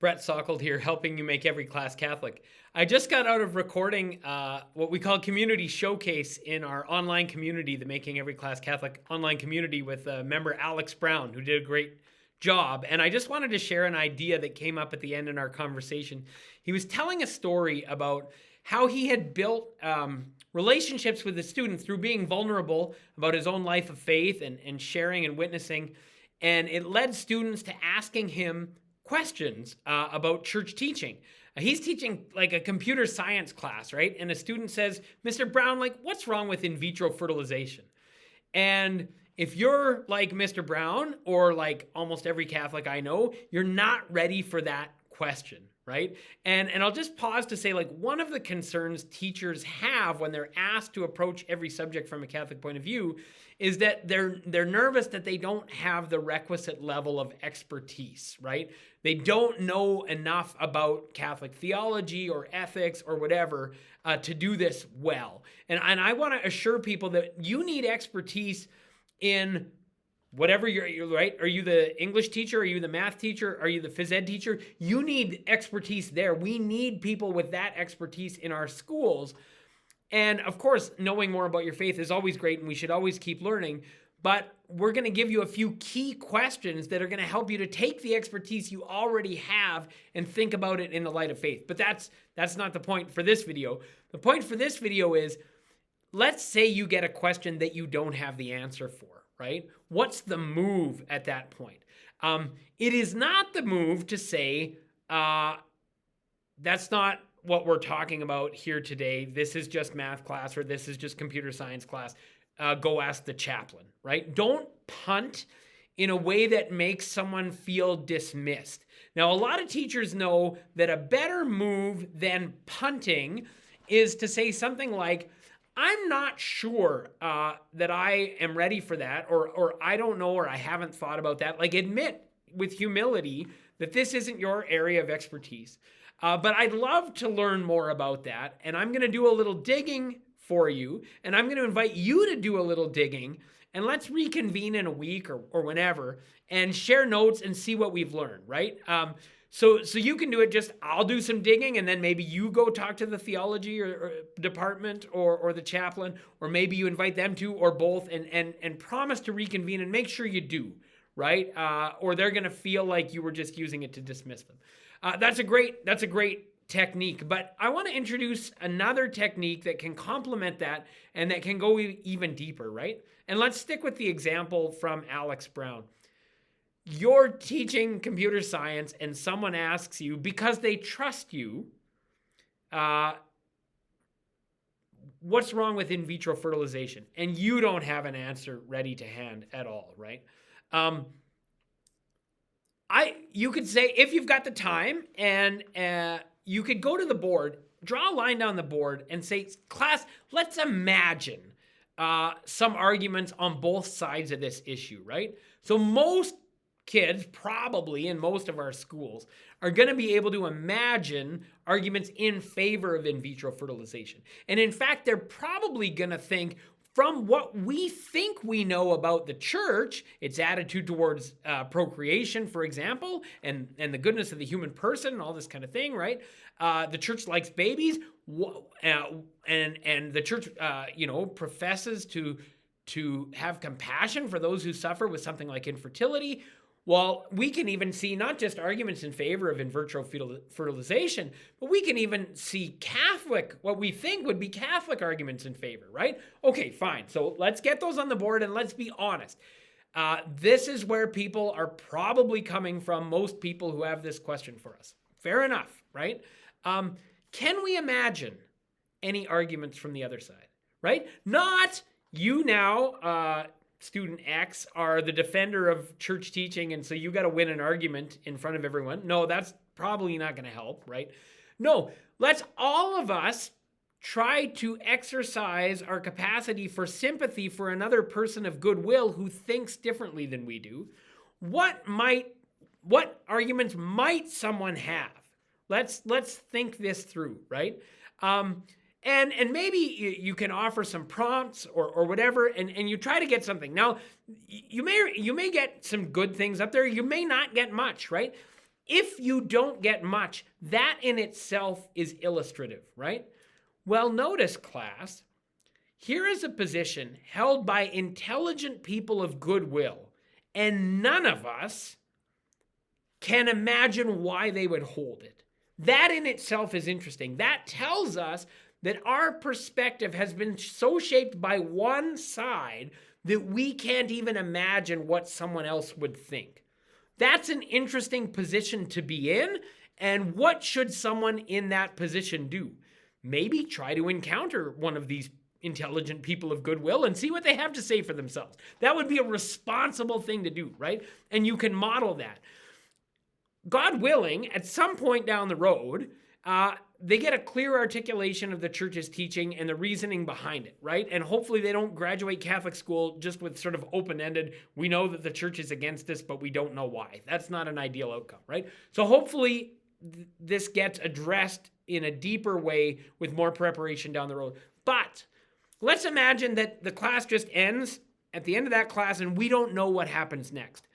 Brett Sockold here, helping you make every class Catholic. I just got out of recording what we call Community Showcase in our online community, the Making Every Class Catholic online community, with member Alex Brown, who did a great job. And I just wanted to share an idea that came up at the end in our conversation. He was telling a story about how he had built relationships with the students through being vulnerable about his own life of faith and sharing and witnessing. And it led students to asking him questions about church teaching. He's teaching like a computer science class, right? And a student says, Mr. Brown, like, what's wrong with in vitro fertilization? And if you're like Mr. Brown, or like almost every Catholic I know, you're not ready for that question, right? And I'll just pause to say, like, one of the concerns teachers have when they're asked to approach every subject from a Catholic point of view is that they're nervous that they don't have the requisite level of expertise, right? They don't know enough about Catholic theology or ethics or whatever to do this well. And I want to assure people that you need expertise in whatever you're right. Are you the English teacher? Are you the math teacher? Are you the phys ed teacher? You need expertise there. We need people with that expertise in our schools. And of course, knowing more about your faith is always great, and we should always keep learning. But we're going to give you a few key questions that are going to help you to take the expertise you already have and think about it in the light of faith. But that's not the point for this video. The point for this video is, let's say you get a question that you don't have the answer for, right? What's the move at that point? It is not the move to say, that's not what we're talking about here today. This is just math class, or this is just computer science class. Go ask the chaplain, right? Don't punt in a way that makes someone feel dismissed. Now, a lot of teachers know that a better move than punting is to say something like, I'm not sure that I am ready for that, or I don't know, or I haven't thought about that. Like, admit with humility that this isn't your area of expertise. But I'd love to learn more about that, and I'm going to do a little digging for you, and I'm going to invite you to do a little digging, and let's reconvene in a week or whenever and share notes and see what we've learned, right? So you can do it. Just, I'll do some digging, and then maybe you go talk to the theology or department or the chaplain, or maybe you invite them to, or both, and promise to reconvene and make sure you do, right? Or they're going to feel like you were just using it to dismiss them. That's a great technique, but I want to introduce another technique that can complement that and that can go even deeper, right? And let's stick with the example from Alex Brown. You're teaching computer science and someone asks you, because they trust you, what's wrong with in vitro fertilization? And you don't have an answer ready to hand at all, right? You could say, if you've got the time, and you could go to the board, draw a line down the board and say, class, let's imagine some arguments on both sides of this issue, right? So most kids, probably in most of our schools, are going to be able to imagine arguments in favor of in vitro fertilization. And in fact, they're probably going to think, from what we think we know about the church, its attitude towards procreation, for example, and the goodness of the human person and all this kind of thing, right? The church likes babies, and the church, professes to have compassion for those who suffer with something like infertility. Well, we can even see not just arguments in favor of in vitro fertilization, but we can even see what we think would be Catholic arguments in favor, right? Okay, fine. So let's get those on the board, and let's be honest. This is where people are probably coming from, most people who have this question for us. Fair enough, right? Can we imagine any arguments from the other side, right? Not you now, student X, are the defender of church teaching, and so you got to win an argument in front of everyone. No, that's probably not going to help, right? No, let's all of us try to exercise our capacity for sympathy for another person of goodwill who thinks differently than we do. What arguments might someone have? Let's think this through, right? And maybe you can offer some prompts or whatever, and you try to get something. Now, you may get some good things up there. You may not get much, right? If you don't get much, that in itself is illustrative, right? Well, notice, class, here is a position held by intelligent people of goodwill, and none of us can imagine why they would hold it. That in itself is interesting. That tells us that our perspective has been so shaped by one side that we can't even imagine what someone else would think. That's an interesting position to be in. And what should someone in that position do? Maybe try to encounter one of these intelligent people of goodwill and see what they have to say for themselves. That would be a responsible thing to do, right? And you can model that. God willing, at some point down the road, they get a clear articulation of the church's teaching and the reasoning behind it, right? And hopefully they don't graduate Catholic school just with sort of open-ended, we know that the church is against this, but we don't know why. That's not an ideal outcome, right? So hopefully this gets addressed in a deeper way with more preparation down the road. But let's imagine that the class just ends at the end of that class and we don't know what happens next.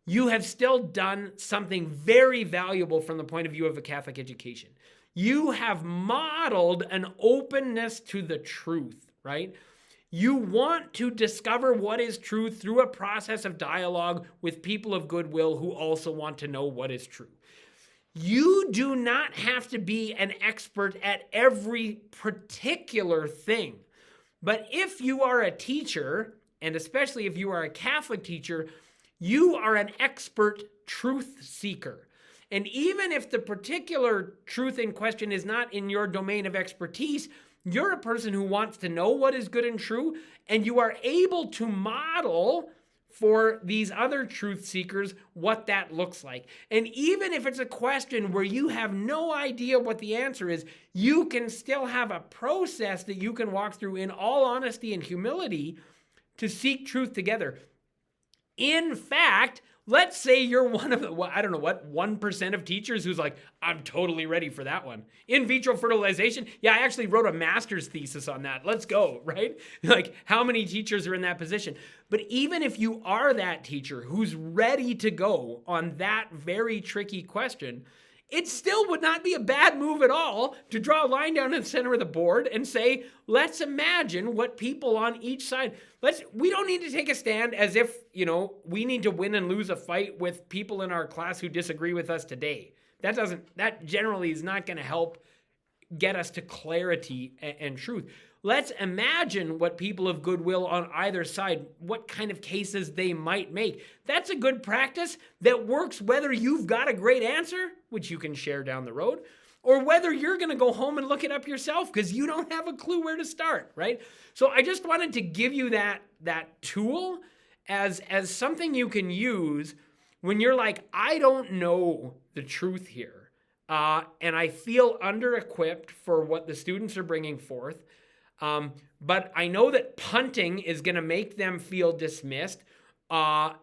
You have still done something very valuable from the point of view of a Catholic education. You have modeled an openness to the truth, right? You want to discover what is true through a process of dialogue with people of goodwill who also want to know what is true. You do not have to be an expert at every particular thing. But if you are a teacher, and especially if you are a Catholic teacher, you are an expert truth seeker. And even if the particular truth in question is not in your domain of expertise, you're a person who wants to know what is good and true, and you are able to model for these other truth seekers what that looks like. And even if it's a question where you have no idea what the answer is, you can still have a process that you can walk through in all honesty and humility to seek truth together. In fact, let's say you're one of the, 1% of teachers who's like, I'm totally ready for that one. In vitro fertilization, yeah, I actually wrote a master's thesis on that. Let's go, right? Like, how many teachers are in that position? But even if you are that teacher who's ready to go on that very tricky question, it still would not be a bad move at all to draw a line down in the center of the board and say, let's imagine what people on each side, we don't need to take a stand as if, we need to win and lose a fight with people in our class who disagree with us today. That generally is not going to help get us to clarity and truth. Let's imagine what people of goodwill on either side, what kind of cases they might make. That's a good practice that works whether you've got a great answer, which you can share down the road, or whether you're going to go home and look it up yourself because you don't have a clue where to start, right? So I just wanted to give you that tool as something you can use when you're like, I don't know the truth here, and I feel under-equipped for what the students are bringing forth. But I know that punting is going to make them feel dismissed. They're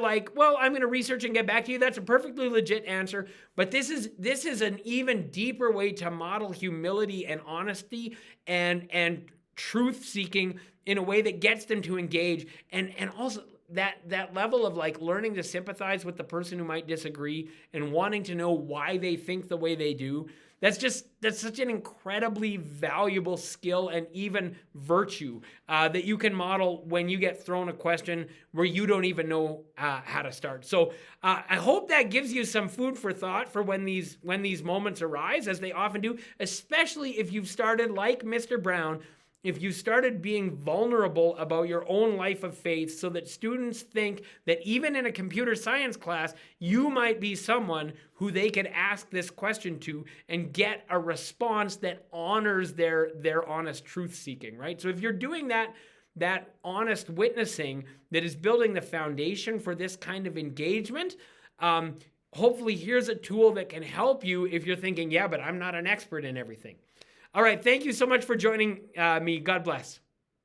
like, well, I'm going to research and get back to you. That's a perfectly legit answer. But this is an even deeper way to model humility and honesty and truth seeking in a way that gets them to engage. And also that level of like learning to sympathize with the person who might disagree and wanting to know why they think the way they do. That's such an incredibly valuable skill and even virtue that you can model when you get thrown a question where you don't even know how to start. So I hope that gives you some food for thought for when these moments arise, as they often do, especially if you've started like Mr. Brown, if you started being vulnerable about your own life of faith so that students think that even in a computer science class, you might be someone who they could ask this question to and get a response that honors their honest truth seeking, right? So if you're doing that honest witnessing that is building the foundation for this kind of engagement, hopefully here's a tool that can help you if you're thinking, yeah, but I'm not an expert in everything. All right, thank you so much for joining me. God bless.